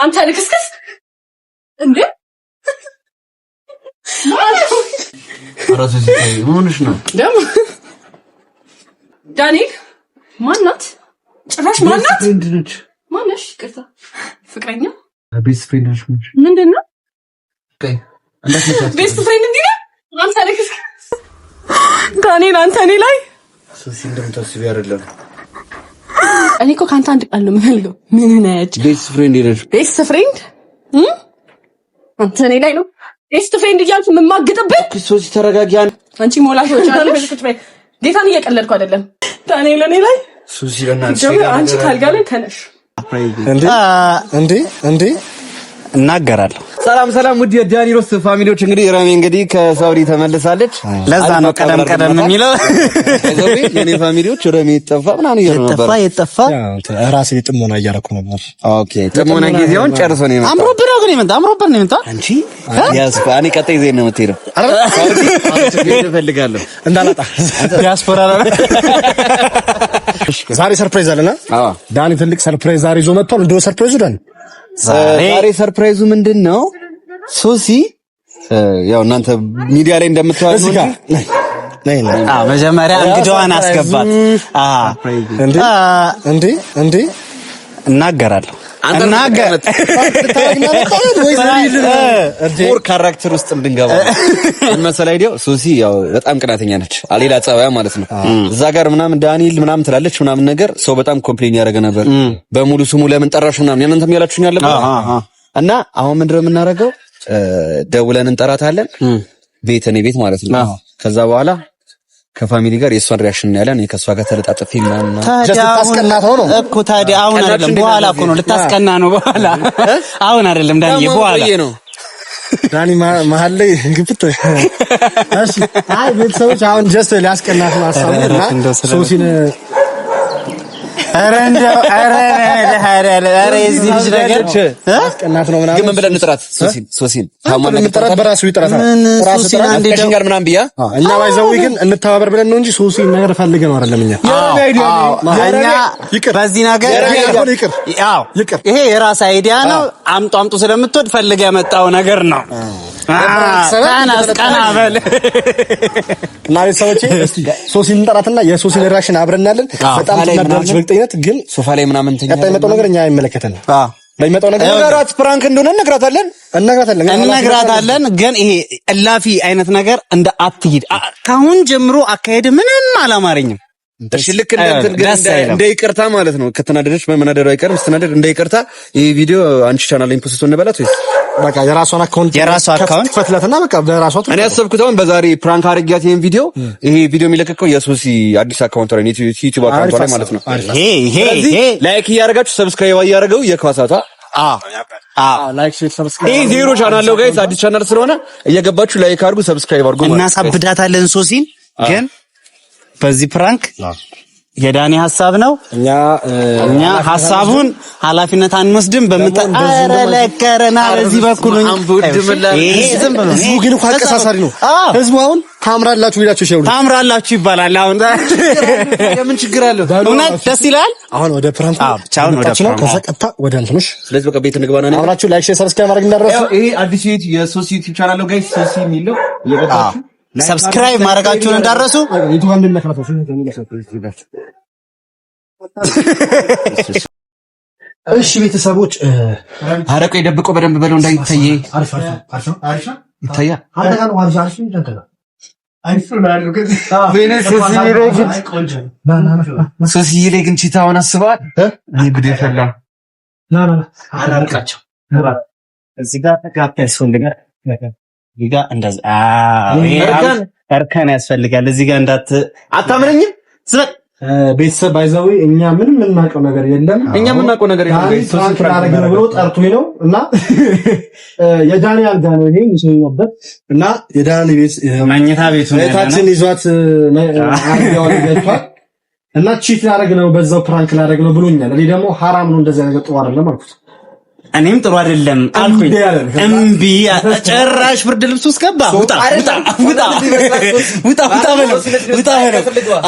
አንተ ልክስክስ እንዴ አራስ ሲታይ ምንሽ ነው ደም ዳንኤል ማናት ጭራሽ ማናት ማነሽ ቅርታ ፍቅረኛ ቤስት ፍሬንድ ነሽ ምንድነው በይ አንተ ቤስት ፍሬንድ እንዴ አንተ ልክስክስ ዳንኤል አንተ እኔ ላይ ሶሲ እንደምታስቢ አይደለም እኔ እኮ ካንተ አንድ ቃል ነው የምፈልገው ምን ነች ቤስት ፍሬንድ ነሽ ቤስት ፍሬንድ አንተ እኔ ላይ ነው ቤስት ፍሬንድ እያልኩ የምማግጥበት ሶሲ ተረጋጊ አንቺ ሞላሾች አለሽ ጌታን እየቀለድኩ አይደለም ዳንኤል እኔ ላይ ሱሲ ለናንቺ አንቺ ካልጋ ላይ ተነሽ እንዴ እናገራለሁ። ሰላም ውድ የዳኒ ሮስ ፋሚሊዎች፣ እንግዲህ ረሜ እንግዲህ ከሳውዲ ተመልሳለች። ለዛ ነው ቀደም የሚለው የኔ ፋሚሊዎች ረሜ ይጠፋ ምናምን እያሉ ነበር። የጠፋ ራሴ ጥሞና እያደረኩ ነበር። ኦኬ ጥሞና ጊዜውን ጨርሶ ነው የመጣው። አምሮብህ ነው የመጣው። አንቺ ያስፋኒ ቀጣይ ዜና ነው የምትሄደው። ሳውዲ እፈልጋለሁ እንዳላጣ ዲያስፖራ ዛሬ ሰርፕራይዝ አለና ዳኒ ትልቅ ሰርፕራይዝ ዛሬ ይዞ መጥቷል። እንደው ሰርፕራይዙ ዳኒ ዛሬ ሰርፕራይዙ ምንድነው? ሶሲ ያው እናንተ ሚዲያ ላይ እንደምታዩት መጀመሪያ እንግዳዋን አስገባት። እንዴ እናገራለሁ ፎር ካራክተር ውስጥ እንድንገባ መሰለኝ። አይዲዮ ሶሲ ያው በጣም ቅናተኛ ነች፣ አሌላ ጸባያ ማለት ነው። እዛ ጋር ምናምን ዳንኤል ምናምን ትላለች ምናምን ነገር ሰው በጣም ኮምፕሌን ያደረገ ነበር። በሙሉ ስሙ ለምን ጠራሽ ምናምን እናንተም ያላችሁኝ ያለበት እና አሁን ምንድነው የምናደርገው? ደውለን እንጠራታለን እኔ ቤት ማለት ነው። ከዛ በኋላ ከፋሚሊ ጋር የሷን ሪአክሽን ያለን ከሷ ጋር ተለጣጥፊ ምናምን ልታስቀናት ነው እኮ። ታዲያ አሁን አይደለም በኋላ እኮ ነው ልታስቀና ነው በኋላ። አሁን አይደለም ዳኒ በኋላ ነው ዳኒ መሀል ላይ ግብት። እሺ አይ ቤተሰቦች አሁን ጀስት ሊያስቀናት ነው አሳውና ሶሲን ኧረ እዚህ ልጅ ነገር አስቀናት ነው ምናምን። ግን ምን ብለን እንጥራት? ሶሲን ታማና እንጥራት በራሱ ይጥራታል። ራሱ ጥራት አንደኛል ምናምን ብያ እኛ ባይዘው ግን እንተባበር ብለን ነው እንጂ ሶሲን ነገር ፈልገን ነው አይደለም። እኛ ይቅር በዚህ ነገር ይቅር። ይሄ የራስ አይዲያ ነው። አምጡ ስለምትወድ ፈልገህ ያመጣው ነገር ነው። ቀናበል እና ቤተሰቦቼ እስቲ ሶሲን እንጠራትና የሶሲን ሪአክሽን አብረን እናያለን። በጣም ተናደረች በልጠይነት ግን ሶፋ ላይ ምናምን ተኛ። ቀጣይ መጣው ነገር እኛ አይመለከተንም። ለሚመጣው ነገር ነገራት ፕራንክ እንደሆነ እነግራታለን። ግን ይሄ እላፊ አይነት ነገር እንደ አትሂድ። ካሁን ጀምሮ አካሄድ ምንም አላማረኝም። እሺ ልክ እንደ ይቅርታ ማለት ነው። ከተናደደች በመናደዱ አይቀርም። ስትናደድ እንደ ይቅርታ ይሄ ቪዲዮ አንቺ ቻናል ላይ ፖስት ሆነበላት ወይስ በቃ የራሷን አካውንት ፈትለትና በቃ በራሷ እኔ ያሰብኩት አሁን በዛሬ ፕራንክ አድርጊያት ይሄን ቪዲዮ የሚለቀቀው የሶሲ አዲስ አካውንት ላይ ዩቲዩብ አካውንት ላይ ማለት ነው። ይሄ ላይክ እያደረጋችሁ ሰብስክራይብ እያደረገው የኳሳቷ ላይክ ሼር ሰብስክራይብ ይሄ ዜሮ ቻናል ነው ጋይስ። አዲስ ቻናል ስለሆነ እየገባችሁ ላይክ አድርጉ፣ ሰብስክራይብ አድርጉ። እናሳብዳታለን ሶሲን ግን በዚህ ፕራንክ የዳኒ ሐሳብ ነው። እኛ ሐሳቡን ኃላፊነት አንወስድም። በመጣለከረና በዚህ በኩል ይሄ ዝም ብሎ ህዝቡ ግን እኮ አቀሳሳሪ ነው። ህዝቡ አሁን ታምራላችሁ ይላችሁ ሸውሉ ታምራላችሁ ይባላል። አሁን የምን ችግር አለው? እውነት ደስ ይላል። አሁን ወደ ፕራንክ ቻውን ወደ ፕራንክ ከሰቀጣ ወደ እንትንሽ ስለዚህ በቃ ቤት እንግባና ነው። አብራችሁ ላይክ ሼር ሰብስክራይብ ማድረግ እንዳትረሱ። ይሄ አዲስ የሶሲ ዩቲዩብ ቻናል ነው ጋይስ። ሶሲ የሚለው እየገባችሁ ሰብስክራይብ ማድረጋችሁን እንዳትረሱ። እሺ ቤተሰቦች አረቀ ይደብቆ በደንብ በለው እንዳይታየ ይታያ ሶሲ ላይ ግን ቺታውን አስበዋል። እኔ ጉድ ይፈላ አላልቃቸው እዚህ ጋር ተጋጣስ ወንድጋር እዚህ ጋር እንደዛ እርከን ያስፈልጋል። እዚህ ጋር አታምነኝም ስለ ቤተሰብ ባይዘው እኛ ምንም የምናውቀው ነገር የለም። ሶሲ ፍራንክ ብሎ ጠርቶኝ ነው እና የዳኒ አልጋ ነው ይሄ ይሰኛበት እና የዳኒ ቤት መኝታ ቤቱ ነው ታችን ይዟት አልጋው ላይ ገብቷል እና ቺት ላደርግ ነው በዛው ፕራንክ ላደርግ ነው ብሎኛል። እኔ ደግሞ ሐራም ነው እንደዛ ነገር ጥሩ አይደለም አልኩት። እኔም ጥሩ አይደለም አልኩኝ። እምቢ ጭራሽ ብርድ ልብስ ውስጥ ገባ። ውጣ በለው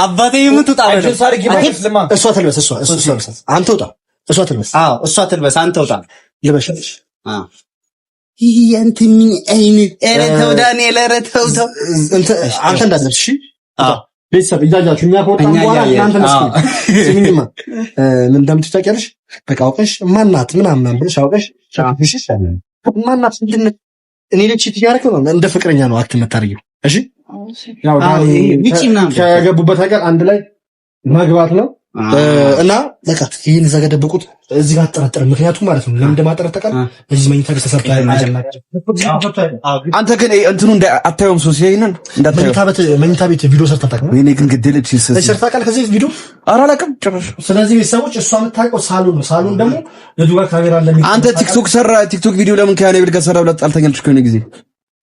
አባቴ ይሙት ውጣ በለው። እሷ ትልበስ አንተ ውጣ። እሷ ትልበስ አንተ ውጣ። ልበሽልሽ ይሄ እንትን ምን አይነት ኧረ ተው ዳንኤል ኧረ ተው አንተ እንዳትደርስ እሺ ቤተሰብ እያያችሁ እኛ ከወጣን በኋላ እናንተ ስሚኝማ ምን እንደምትይ ታውቂያለሽ በቃ አውቀሽ ማናት ምናምን ብለሽ አውቀሽ ሻፍሽ ይሻላል ማናት እኔ ልጅ ትያረከው እንደ ፍቅረኛ ነው አክት የምታርጊው እሺ ያው ዳኒ ከገቡበት ሀገር አንድ ላይ መግባት ነው እና በቃ ይሄን እዛ ጋር ደብቁት እዚህ ጋር ተጠረጠረ ምክንያቱም ማለት ነው ለምን እንደማጠረጠቀ እዚህ መኝታ ቤት ተሰርቷል አንተ ግን እንትኑ አታየውም ሶሲ ይሄንን እንዳታየው መኝታ ቤት ቪዲዮ ሰርታ ታውቃለህ ወይኔ ግን ግድልች ሰርታ ታውቃለህ ከዚህ ቪዲዮ አላላቅም ጭራሽ ስለዚህ ቤተሰቦች እሷ የምታውቀው ሳሎን ነው ሳሎን ደግሞ ልጁ ጋር ካሜራ አለ አንተ ቲክቶክ ቪዲዮ ለምን ከያኔ ብል ጋር ሰራ ብለህ ጣልተኛልሽ ከሆነ ጊዜ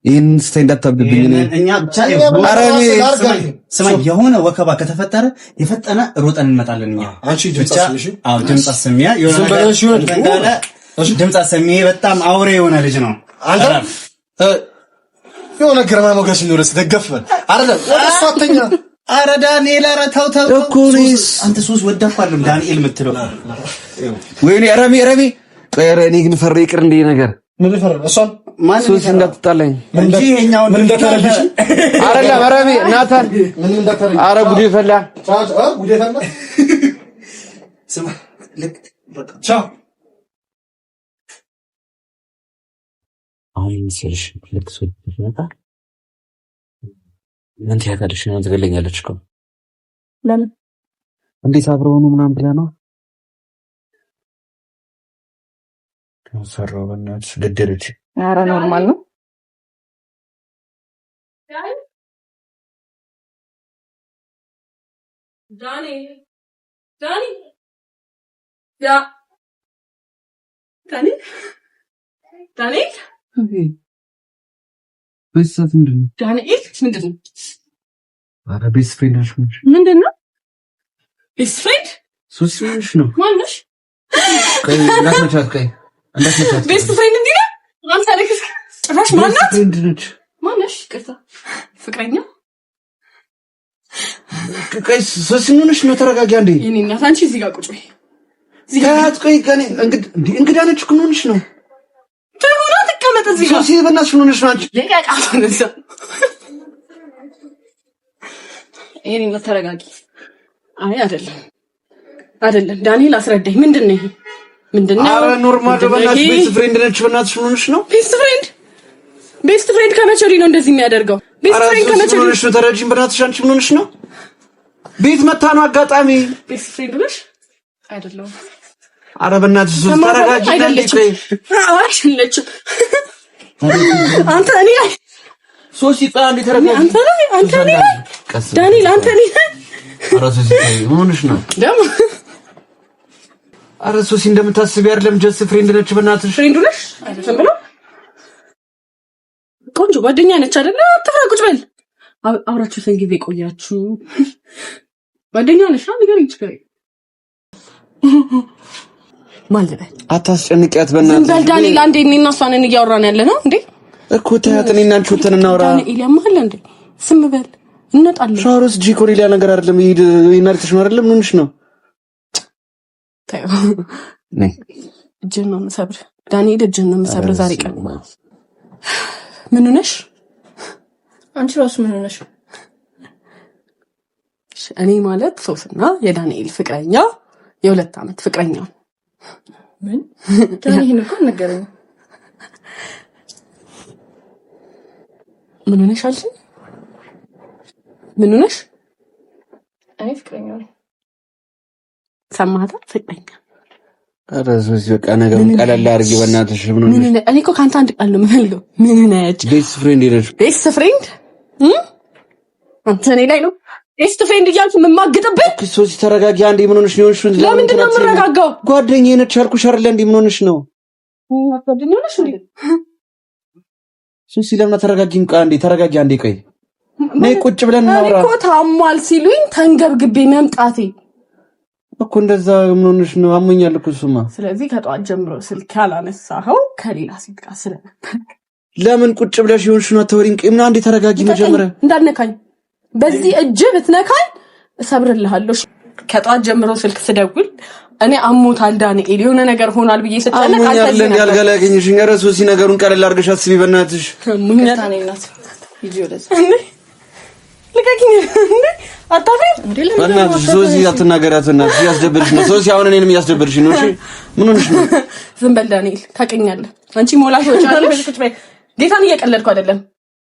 ይሄን ስታይ እንዳታብብኝ እኛ ብቻ ስማኝ የሆነ ወከባ ከተፈጠረ የፈጠነ ሮጠን እንመጣለን እኛ አንቺ ድምጽ አሰሚያ ድምጽ አሰሚያ በጣም አውሬ የሆነ ልጅ ነው አንተ የሆነ ግርማ ሞገስ ነው ለስደገፈን አይደለም እሷ አተኛ አረ ዳንኤል አረ ተው እኮስ አንተ ሶስ ወዳፋለም ዳንኤል የምትለው ወይኔ ረሚ እኔ ግን ፈር ይቅር እንደ ነገር ምን ፈራ እሷን ማን ሶሲ እንዳትጣላኝ እንጂ ይሄኛው ምን እንደተረብሽ አረላ በረቢ ናታን ምን እንደተረብሽ አረ ጉዴ ፈላ ጉዴ ፈላ ስማ ልክ በቃ ቻው አሁን ምስልሽ ልክ ሶሲ ተመጣ ምን ትያታለሽ ነው ትገለኛለች እኮ ለምን እንዴት አብረው ነው ምናምን ብላ ነው ሰራው በእናትሽ ገደለች ኧረ ኖርማል ነው ዳኒ ያ ዳኒ በሰት ምንድነው ዳንኤል ምንድነው አረ ቤስት ፍሬንድ ነሽ ምንድነው ቤስት ፍሬንድ ሶሲ ነው ማነሽ ከይ እንዳትመቻት ቤስት ፍሬንድ እንዴ አንተ ለክ ጭራሽ ማናት ፍሬንድ ነች ማነሽ ቅርታ ፍቅረኛ ከይ ሶሲ ነው ተረጋጊ አንዴ የኔ እናት አንቺ እዚህ ጋር ቁጭ በይ እዚህ ጋር ቆይ ከኔ እንግዳ ነች እኮ ሆነሽ ነው ተሆነ ተቀመጥ እዚህ ጋር ሶሲ በእናትሽ ሆነሽ ነው አንቺ ለቃቃ ተነሳ የኔ እናት ተረጋጊ አይ አይደለም ዳንኤል አስረዳኝ ምንድነው ይሄ ምንድነው አረ ኖርማል በእናትሽ ቤስት ፍሬንድ ነች በእናትሽ ሆነሽ ነው ቤስት ፍሬንድ ከመቼ ነው እንደዚህ የሚያደርገው ቤስት ፍሬንድ ከመቼ ነው ተረጂም በእናትሽ አንቺ ምን ሆነሽ ነው ቤት መታ ነው አጋጣሚ ቤስት ፍሬንድ ነሽ አይደለም አረ በእናትሽ ሶስ ተረጋጊ አይደለችም አንተ እኔ ሶሲ ጻንዲ ተረጋጊ አንተ እኔ ዳንኤል አንተ እኔ አረ ሶሲ ምን ሆነሽ ነው ደግሞ አረ ሶሲ እንደምታስቢ አይደለም ጀስት ፍሬንድ ነች በእናትሽ ፍሬንድ ነሽ አይደለም ብሎ ቆንጆ ጓደኛ ነች አይደል አትፍራ ቁጭ በል አውራችሁ ሰን ጊዜ ቆያችሁ ጓደኛ ነሽ ንገሪኝ ችግር ማለት አታስጨንቂያት በእናትሽ ዝም በል ዳንኤል አንዴ እኔና እሷን እያወራን ያለ ነው እንዴ እኮ ታያት እኔና አንቺ ወተን እናውራ ዳንኤል ያማል እንዴ ስም በል እንጣለን ሻወርስ ጂኮሪላ ነገር አይደለም ይናርትሽ ነው አይደለም ምንሽ ነው ነይ እጅን ነው የምሰብር ዳንኤል እጅን ነው የምሰብር ዛሬ ቀን ምን ሆነሽ አንቺ ራሱ ምን ሆነሽ እኔ ማለት ሶስና የዳንኤል ፍቅረኛ የ2 አመት ፍቅረኛ ምን ዳንኤል እኮ ነገረኝ ምን ሆነሽ አልሽ ምን ሆነሽ እኔ ፍቅረኛ ሰማታ ፍቅረኛ አረ ሶሲ በቃ ነገር ቀለል አድርጊ በእናትሽ ምን ሆነሽ እኔ እኮ ካንተ አንድ ቃል ነው የምፈልገው ምን ነች ቤስት ፍሬንድ ነሽ ቤስት ፍሬንድ አንተ እኔ ላይ ነው ቤስት ፍሬንድ እያልኩ የምማግጥብህ ሶሲ ተረጋጊ አንዴ ምን ሆነሽ ነው ለምንድን ነው የምረጋጋው ጓደኛዬ ነች አልኩሽ አይደል እንዴ ምን ሆነሽ ነው ጓደኛዬ ነሽ እንዴ ሶሲ ለምን ተረጋጊኝ ተረጋጊ አንዴ ቆይ ነይ ቁጭ ብለን እናውራ እኮ ታሟል ሲሉኝ ተንገብግቤ መምጣቴ እኮ እንደዛ ምን ሆነሽ ነው አሞኛል እኮ እሱማ ስለዚህ ከጧት ጀምሮ ስልክ ያላነሳኸው ከሌላ ሴት ጋር ስለነበር ለምን ቁጭ ብለሽ ይሆንሽ ነው አትወሪኝ ምን አንዴ ተረጋጊ መጀመሪያ እንዳነካኝ በዚህ እጅ ብትነካኝ እሰብርልሃለሁ ከጧት ጀምሮ ስልክ ስደውል እኔ አሞታል ዳንኤል የሆነ ነገር ሆኗል ብዬ ስጨነቅ አልተዘነ ያልጋ ላይ ያገኘሽኝ ኧረ ሶሲ ነገሩን ቀለል አድርገሽ አስቢ በእናትሽ ሙኛታኔናት ሂጂ ወደዛ ልቀቂኝ እንዴ አታፈኝ እንዴ በእናትሽ ሶሲ አትናገሪያት እናትሽ ያስደብርሽ ነው ሶሲ አሁን እኔንም ያስደብርሽ ነው እሺ ምን ሆነሽ ነው ዝም በል ዳንኤል ታውቀኛለህ አንቺ ሞላሾች አለሽ ቁጭ በይ ጌታን እየቀለድኩ አይደለም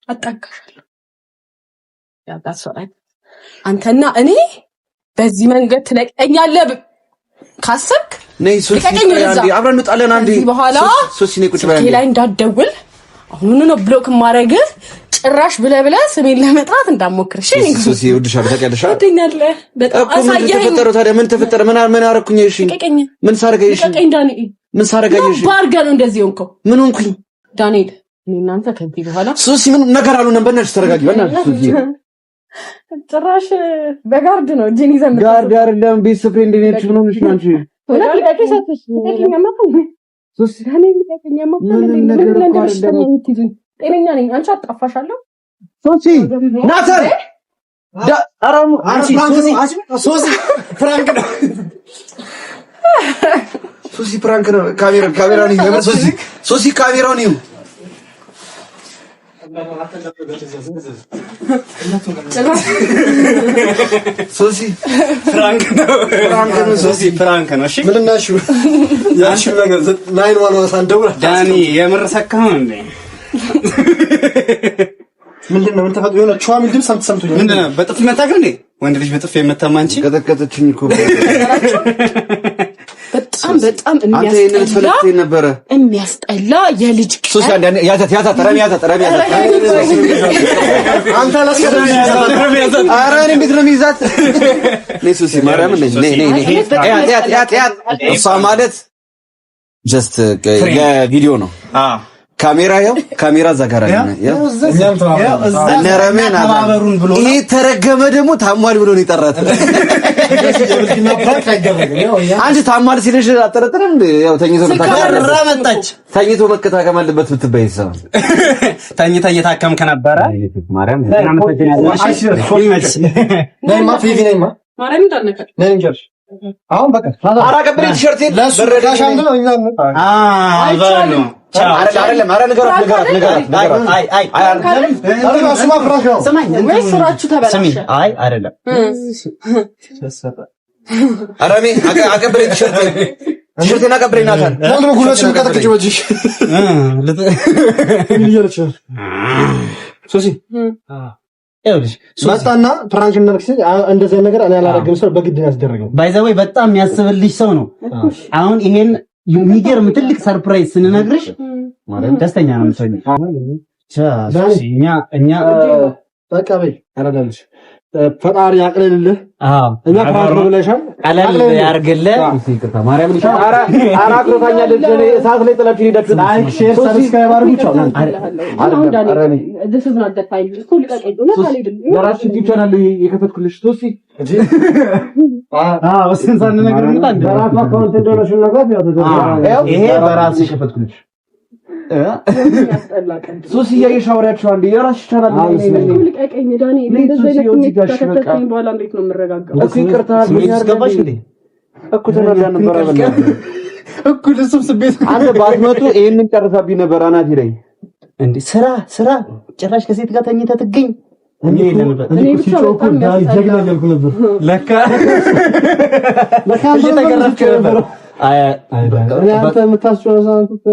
አጣጋሻለሁ ያዳሰራይ አንተና እኔ በዚህ መንገድ ትለቀኛለህ ካሰብክ ነይ ሶሲ አብረን እንጣለን አንዴ ሶሲ ነይ ቁጭ በይ ላይ እንዳትደውል አሁን ነው ብሎክ ማረግ ጭራሽ ብለ ስሜን ለመጥራት እንዳትሞክር እሺ ሶሲ ይወድሻል ታውቂያለሽ አትኛለህ በጣም አሳየኸኝ ምን ተፈጠረ ምን አረኩኝ እሺ ምን ሳረጋይሽ ምን ሳረጋይሽ ባርጋ ነው እንደዚህ ሆንከው ምን ሆንኩኝ ዳንኤል እኔ እናንተ ከዚህ በኋላ ሶሲ ምን ነገር አልሆነም በእናትሽ ተረጋጊ በእናትሽ ሶሲ ጭራሽ በጋርድ ነው ጂኒ ዘንድ ጋርድ አይደለም ቤስ ፍሬንድ ነች ምን ሆነሽ ነው አንቺ ወላ ለከሰተሽ ለከኛማ ሶሲ ዳኔ ለከኛማ ጤነኛ ነኝ አንቺ አጣፋሻለሁ ሶሲ ናተር አራሙ ሶሲ ፍራንክ ነው ሶሲ ፍራንክ ነው ካሜራው ነው ሶሲ ካሜራው ነው ሶሲ ፍራንክ ነው ሶሲ ፍራንክ ነው እሺ ምን እናሹ ያሺ ነገር 911 ሳንደውል ዳኒ የምር ሰካው እንዴ ምንድነው ምን ተፈጥሮ የሆነ ቹዋ ምን ድምጽ ሰምቶኛል ምንድነው በጥፍ መታገል እንዴ ወንድ ልጅ በጥፍ የመታማ አንቺ ቀጠቀጠችኝ እኮ በጣም የሚያስጠላ የልጅ ሶሲ ያዛት ረሚ አንተ ለስከረ ኧረ እኔ እንዴት ነው የሚይዛት ነይ ሶሲ ማርያም ነይ እሷ ማለት ጀስት የቪዲዮ ነው ካሜራ ዘጋራ ነው ነረሜና ይሄ ተረገመ ደግሞ ታሟል ብሎ ነው የጠራት አንቺ ታሟል ሲልሽ አጠረጥረም ያው ተኝቶ መከታከም አለበት ብትበይ ሰው ተኝታ እየታከም ከነበረ ማርያም ማርያም እንዳነከ አሁን በቃ አራቀብሪ ቲሸርት ለበረዳሽ አንድ ነው እኛ ባሉ አይደለም ኧረ ንገራት ወይስ ስራችሁ ተበላሸ አይ አይደለም አረሜ አቀብሪ ቲሸርቴን አቀብሪ ናታን ለምን ሁለቱም ከተከጭ ወጅሽ ሶሲ መጣና ፕራንክ እንደርክስ እንደዚህ ነገር እኔ አላረግም ሰው በግድ ያስደረገው ባይዘዌ በጣም የሚያስብልሽ ሰው ነው አሁን ይሄን የሚገርም ትልቅ ሰርፕራይዝ ስንነግርሽ ደስተኛ ነው የምትሆኚ እኛ በቃ በይ አረዳልሽ ፈጣሪ ያቅልልህ እኛ ፕራንክ ብለሻል ቀለል ያርግልህ ይቅርታ ማርያም ልጅ አራቅሮታኛለች እኔ እሳት ላይ ጥላችሁ ሄዳችሁ ላይክ ሼር ሰብስክራይብ አድርጉ ቻው this is not the time ኩል ቀቀኝ ለራስሽ ዩቲዩብ ቻናል የከፈትኩልሽ ሶሲ ወሰንሳን ነገር ምን ታንደ በራስ አካውንት እንደሆነሽ ነገር ያው ይሄ በራስሽ የከፈትኩልሽ ሶሲ ያየሻውራችሁ አንዴ የራስሽ ቻናል ኩል ቀቀኝ ዳኒ እንደዚህ ከተከተኝ በኋላ እንዴት ነው የምረጋጋው እኮ ይቅርታ ገባሽ እንዴ እኮ ተናዳ ነበር አይደል እኮ ለሱም ስቤት አንተ ባትመጡ ይሄንን ጨርሳብኝ ነበር አናት ይለኝ እንዴ ስራ ጭራሽ ከሴት ጋር ተኝተህ ትገኝ እኔ ብቻ በጣም ጀግና ጀልኩ ነበር ለካ እየተገረፍክ ነበር አንተ የምታስጨዋዛንኩት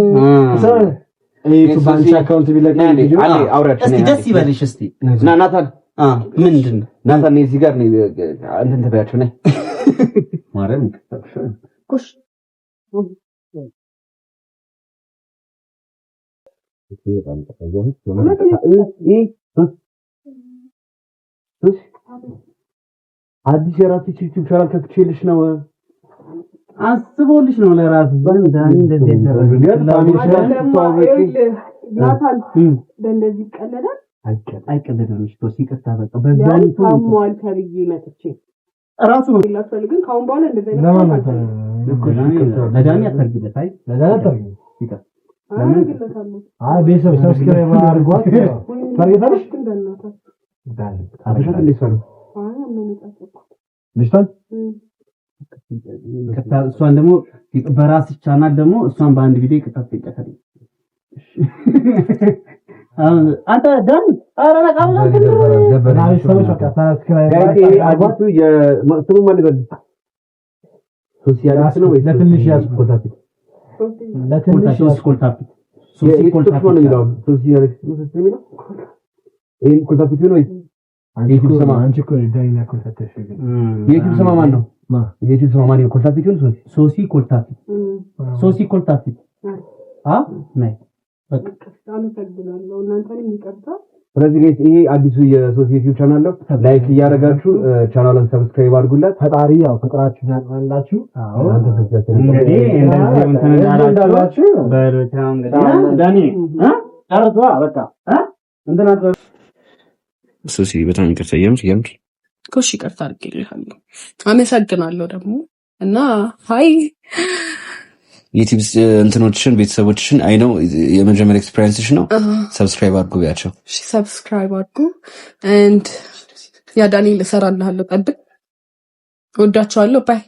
እኔ ባንክ አካውንት ቢለቀቅ አውራች እስቲ ደስ ይበልሽ እስቲ ናታን ምንድነው ናታን እዚህ ጋር ነው እንትን ተባያችሁ ነኝ ማረም ኩሽ አዲስ የራስሽ ዩቲዩብ ቻናል ከፍቼልሽ ነው አስቦልሽ ነው ለራሱ ዳኒ እንደዚህ ያደረገ ናታን በእንደዚህ ቀለዳል አይቀለድም ቶሲ ይቅርታ በቃ በዛን ታሟል ተብዬ መጥቼ ራሱ ነው ይላፈል ግን ካሁን በኋላ እንደዚህ ለዳኒ አታርጊለት አይ ለዳኒ አታርጊ አይ ቤተሰብ ሰብስክራይብ አድርጓት ታርጌታለሽ እንደናታ አብሻት እንዴት ሰሩ ልጅቷን እሷን ደግሞ በራስ ቻናል ደግሞ እሷን በአንድ ቪዲዮ ይከታተል ይቀታል። አንተ ዳን አራና ካምላ ደበና ሰዎች ሰብስክራይብ አድርጉ። የማጥሩ ማለት ነው ሶሲያሊስ ነው ወይ ለትንሽ ያስቆጣት ለትንሽ ያስቆጣት ሶሲያሊስ ነው የሚለው ሶሲያሊስ ነው የሚለው ይሄን ኮንታክት ነው ወይ የዩቲዩብ ሰማ አንቺ እኮ ዳይና ኮንታክት የዩቲዩብ ሰማ ማን ነው የዩቲዩብ ሰማ ማን ነው ኮንታክት ነው ሶሲ ኮንታክት ናይ በቃ አመሰግናለሁ እናንተንም ይቀርታ። ስለዚህ ጋይስ ይሄ አዲሱ የሶሲ ዩቲዩብ ቻናል ነው። ላይክ እያደረጋችሁ ቻናሉን ሰብስክራይብ አድርጉላት። ፈጣሪ ያው ፍቅራችሁን ያጽናላችሁ። አዎ እንግዲህ እንደዚህ እንተናላችሁ በርታው እንግዲህ ዳኒ አርቷ በቃ እንትና ሶሲ በጣም ይቅርታ የምር ኮሽ ይቅርታ አድርጌልሃለሁ። አመሰግናለሁ ደግሞ እና ሃይ ዩቲዩብ እንትኖችሽን ቤተሰቦችሽን አይ ነው የመጀመሪያ ኤክስፒሪየንስሽ ነው። ሰብስክራይብ አድርጉ ቢያቸው። እሺ ሰብስክራይብ አድርጉ and ያ ዳንኤል እሰራልሃለሁ። ጠብቅ። ወዳችኋለሁ። ባይ